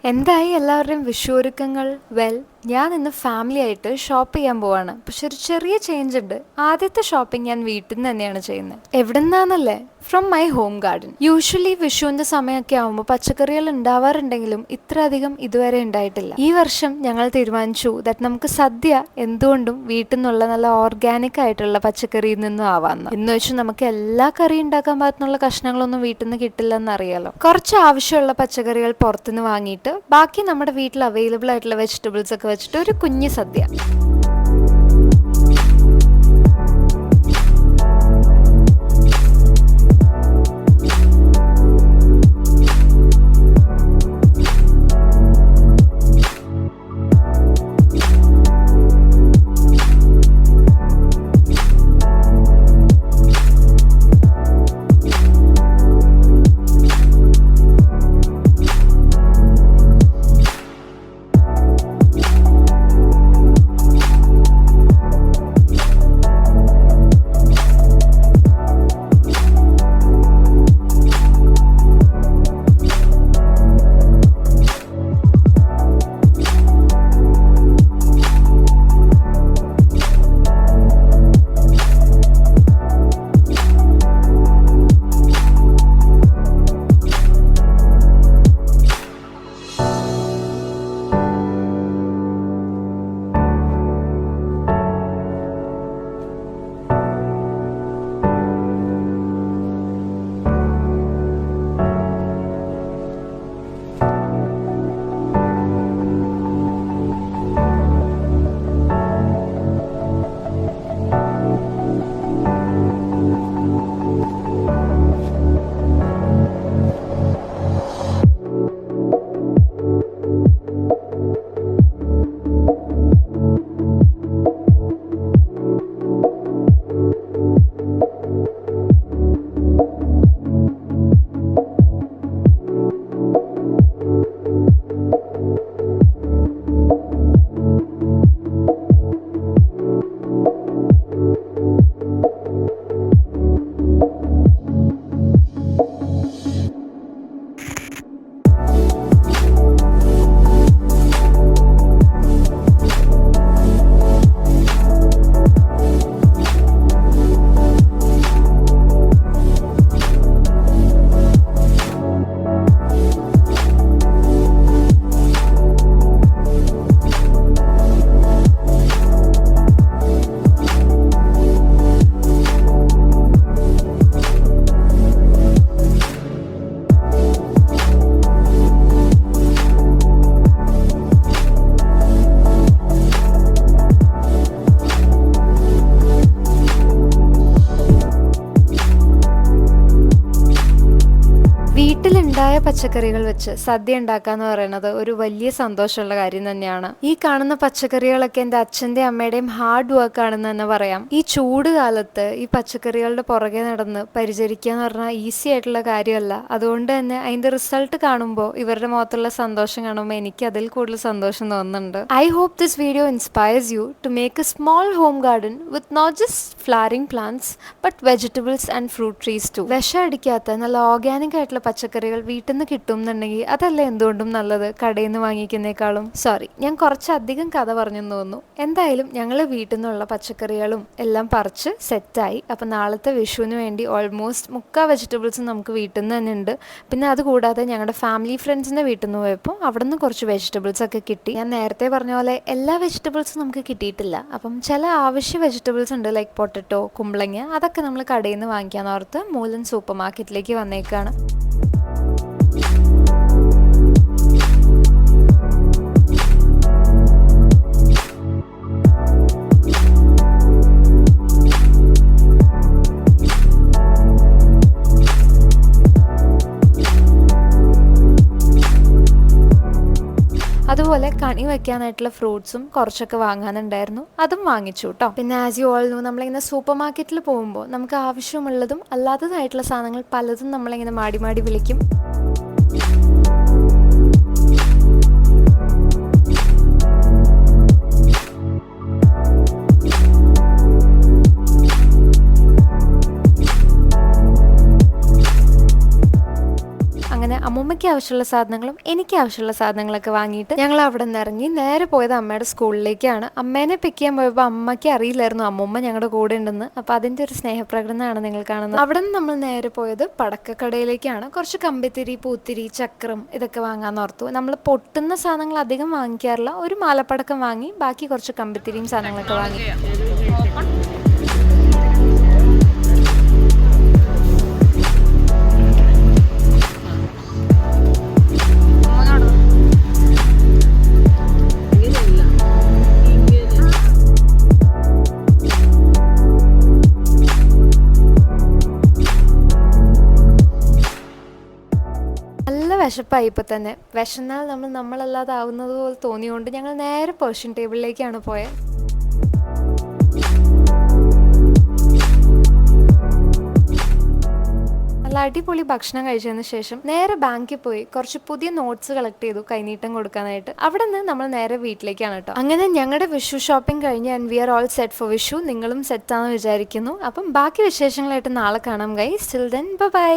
എന്തായി എല്ലാവരുടെയും വിഷു ഒരുക്കങ്ങൾ? ഞാൻ ഇന്ന് ഫാമിലി ആയിട്ട് ഷോപ്പ് ചെയ്യാൻ പോവാണ്. പക്ഷെ ഒരു ചെറിയ ചേഞ്ച് ഉണ്ട്. ആദ്യത്തെ ഷോപ്പിംഗ് ഞാൻ വീട്ടിൽ നിന്ന് തന്നെയാണ് ചെയ്യുന്നത്. എവിടെന്നാന്നല്ലേ? From my home garden. Usually വിഷുവിന്റെ സമയമൊക്കെ ആകുമ്പോൾ പച്ചക്കറികൾ ഉണ്ടാവാറുണ്ടെങ്കിലും ഇത്ര അധികം ഇതുവരെ ഉണ്ടായിട്ടില്ല. ഈ വർഷം ഞങ്ങൾ തീരുമാനിച്ചു ദാറ്റ് നമുക്ക് സദ്യ എന്തുകൊണ്ടും വീട്ടിൽ നിന്നുള്ള നല്ല ഓർഗാനിക് ആയിട്ടുള്ള പച്ചക്കറിയിൽ നിന്നും ആവാന്ന്. എന്ന് വെച്ചാൽ നമുക്ക് എല്ലാ കറി ഉണ്ടാക്കാൻ പാകത്തിനുള്ള കഷ്ണങ്ങളൊന്നും വീട്ടിൽ നിന്ന് കിട്ടില്ലെന്ന് അറിയാലോ. കുറച്ച് ആവശ്യമുള്ള പച്ചക്കറികൾ പുറത്തുനിന്ന് വാങ്ങിയിട്ട് ബാക്കി നമ്മുടെ വീട്ടിൽ അവൈലബിൾ ആയിട്ടുള്ള വെജിറ്റബിൾസ് ഒക്കെ വെച്ചിട്ട് ഒരു കുഞ്ഞു സദ്യ. വീട്ടിലുണ്ടായ പച്ചക്കറികൾ വെച്ച് സദ്യ ഉണ്ടാക്കാന്ന് പറയുന്നത് ഒരു വലിയ സന്തോഷമുള്ള കാര്യം തന്നെയാണ്. ഈ കാണുന്ന പച്ചക്കറികളൊക്കെ എൻ്റെ അച്ഛൻ്റെയും അമ്മയുടെയും ഹാർഡ് വർക്ക് ആണെന്ന് തന്നെ പറയാം. ഈ ചൂട് കാലത്ത് ഈ പച്ചക്കറികളുടെ പുറകെ നടന്ന് പരിചരിക്കുക എന്ന് പറഞ്ഞാൽ ഈസി ആയിട്ടുള്ള കാര്യമല്ല. അതുകൊണ്ട് തന്നെ അതിന്റെ റിസൾട്ട് കാണുമ്പോൾ ഇവരുടെ മുഖത്തുള്ള സന്തോഷം കാണുമ്പോൾ എനിക്ക് അതിൽ കൂടുതൽ സന്തോഷം തോന്നുന്നുണ്ട്. I hope this video inspires you to make a small home garden with not just flowering plants but vegetables and fruit trees too. വിഷം അടിക്കാത്ത നല്ല ഓർഗാനിക് ആയിട്ടുള്ള പച്ചക്കറികൾ വീട്ടിൽ നിന്ന് കിട്ടും എന്നുണ്ടെങ്കിൽ അതല്ലേ എന്തുകൊണ്ടും നല്ലത് കടയിൽ നിന്ന് വാങ്ങിക്കുന്നേക്കാളും. സോറി, ഞാൻ കുറച്ചധികം കഥ പറഞ്ഞെന്ന് തോന്നുന്നു. എന്തായാലും ഞങ്ങൾ വീട്ടിൽ നിന്നുള്ള പച്ചക്കറികളും എല്ലാം പറിച്ച് സെറ്റായി. അപ്പം നാളത്തെ വിഷുവിന് വേണ്ടി ഓൾമോസ്റ്റ് മുക്കാ വെജിറ്റബിൾസ് നമുക്ക് വീട്ടിൽ നിന്ന് തന്നെ ഉണ്ട്. പിന്നെ അതുകൂടാതെ ഞങ്ങളുടെ ഫാമിലി ഫ്രണ്ട്സിൻ്റെ വീട്ടിൽ നിന്ന് പോയപ്പോൾ അവിടെ നിന്ന് കുറച്ച് വെജിറ്റബിൾസ് ഒക്കെ കിട്ടി. ഞാൻ നേരത്തെ പറഞ്ഞ പോലെ എല്ലാ വെജിറ്റബിൾസും നമുക്ക് കിട്ടിയിട്ടില്ല. അപ്പം ചില ആവശ്യ വെജിറ്റബിൾസ് ഉണ്ട്, ലൈക്ക് പൊട്ടറ്റോ, കുമ്പളങ്ങ, അതൊക്കെ നമ്മൾ കടയിൽ നിന്ന് വാങ്ങിക്കാന്ന് ഓർത്ത് മൂലൻ സൂപ്പർ മാർക്കറ്റിലേക്ക് വന്നേക്കാണ്. അതുപോലെ കണി വെക്കാനായിട്ടുള്ള ഫ്രൂട്ട്സും കുറച്ചൊക്കെ വാങ്ങാനുണ്ടായിരുന്നു, അതും വാങ്ങിച്ചു കേട്ടോ. പിന്നെ ആസ് യു ഓൾ നോ, നമ്മളിങ്ങനെ സൂപ്പർ മാർക്കറ്റിൽ പോകുമ്പോൾ നമുക്ക് ആവശ്യമുള്ളതും അല്ലാത്തതായിട്ടുള്ള സാധനങ്ങൾ പലതും നമ്മളിങ്ങനെ മാടി മാടി വിളിക്കും. അമ്മയ്ക്ക് ആവശ്യമുള്ള സാധനങ്ങളും എനിക്ക് ആവശ്യമുള്ള സാധനങ്ങളൊക്കെ വാങ്ങിയിട്ട് ഞങ്ങൾ അവിടെ നിന്ന് ഇറങ്ങി നേരെ പോയത് അമ്മയുടെ സ്കൂളിലേക്കാണ്. അമ്മേനെ പിക്ക് ചെയ്യാൻ പോയപ്പോൾ അമ്മയ്ക്ക് അറിയില്ലായിരുന്നു അമ്മൂമ്മ ഞങ്ങളുടെ കൂടെ ഉണ്ടെന്ന്. അപ്പോൾ അതിൻ്റെ ഒരു സ്നേഹപ്രകടനമാണ് നിങ്ങൾ കാണുന്നത്. അവിടെ നിന്ന് നമ്മൾ നേരെ പോയത് പടക്കക്കടയിലേക്കാണ്. കുറച്ച് കമ്പിത്തിരി, പൂത്തിരി, ചക്രം ഇതൊക്കെ വാങ്ങാൻ ഓർത്തു. നമ്മൾ പൊട്ടുന്ന സാധനങ്ങൾ അധികം വാങ്ങിക്കാറില്ല. ഒരു മാലപ്പടക്കം വാങ്ങി, ബാക്കി കുറച്ച് കമ്പിത്തിരിയും സാധനങ്ങളൊക്കെ വാങ്ങി. നല്ല വിശപ്പായി. ഇപ്പോൾ തന്നെ വിശന്നാൽ നമ്മളല്ലാതെ ആവുന്നത് പോലെ തോന്നിയുകൊണ്ട് ഞങ്ങൾ നേരെ പേർഷ്യൻ ടേബിളിലേക്കാണ് പോയത്. നല്ല അടിപൊളി ഭക്ഷണം കഴിച്ചതിന് ശേഷം നേരെ ബാങ്കിൽ പോയി കുറച്ച് പുതിയ നോട്ട്സ് കളക്ട് ചെയ്തു കൈനീട്ടം കൊടുക്കാനായിട്ട്. അവിടെ നിന്ന് നമ്മൾ നേരെ വീട്ടിലേക്കാണ് കേട്ടോ. അങ്ങനെ ഞങ്ങളുടെ വിഷു ഷോപ്പിംഗ് കഴിഞ്ഞ് and we are all set for Vishu. നിങ്ങളും സെറ്റ് ആണെന്ന് വിചാരിക്കുന്നു. അപ്പം ബാക്കി വിശേഷങ്ങളായിട്ട് നാളെ കാണാം ഗൈസ്. Till then bye.